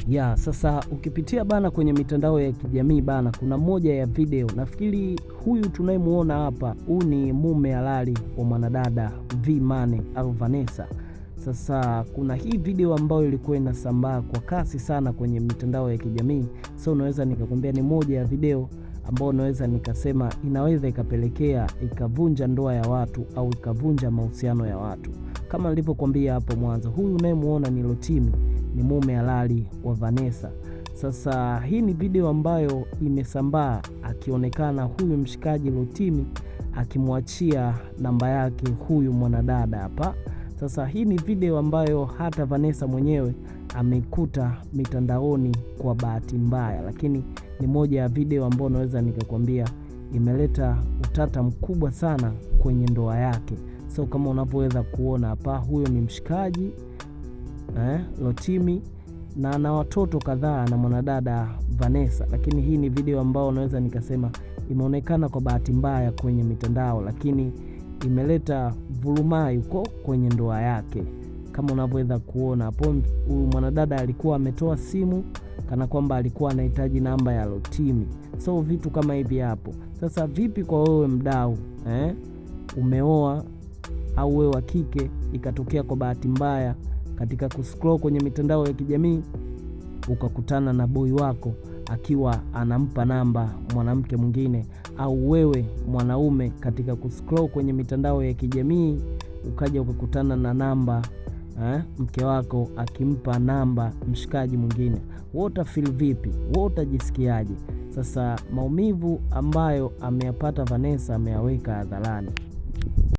Ya, sasa ukipitia bana kwenye mitandao ya kijamii bana, kuna moja ya video, nafikiri huyu tunayemuona hapa, huyu ni mume halali wa mwanadada V-Money au Vanessa. Sasa kuna hii video ambayo ilikuwa inasambaa kwa kasi sana kwenye mitandao ya kijamii. So unaweza nikakwambia ni moja ya video ambayo unaweza nikasema inaweza ikapelekea ikavunja ndoa ya watu au ikavunja mahusiano ya watu. Kama nilivyokuambia hapo mwanzo, huyu unayemuona ni Rotimi, ni mume halali wa Vanessa. Sasa hii ni video ambayo imesambaa akionekana huyu mshikaji Rotimi akimwachia namba yake huyu mwanadada hapa. Sasa hii ni video ambayo hata Vanessa mwenyewe ameikuta mitandaoni kwa bahati mbaya, lakini ni moja ya video ambayo naweza nikakwambia imeleta utata mkubwa sana kwenye ndoa yake. So kama unavyoweza kuona hapa, huyo ni mshikaji Rotimi na ana watoto kadhaa na mwanadada Vanessa, lakini hii ni video ambayo naweza nikasema imeonekana kwa bahati mbaya kwenye mitandao, lakini imeleta vurumai huko kwenye ndoa yake. Kama unavyoweza kuona hapo, huyu mwanadada alikuwa ametoa simu kana kwamba alikuwa anahitaji namba ya Rotimi. So vitu kama hivi hapo. Sasa vipi kwa wewe mdau, umeoa au wewe wa kike ikatokea kwa bahati mbaya katika kuscroll kwenye mitandao ya kijamii ukakutana na boy wako akiwa anampa namba mwanamke mwingine, au wewe mwanaume katika kuscroll kwenye mitandao ya kijamii ukaja ukakutana na namba mke wako akimpa namba mshikaji mwingine, wewe utafeel vipi? Wewe utajisikiaje? Sasa maumivu ambayo ameyapata Vanessa ameyaweka hadharani.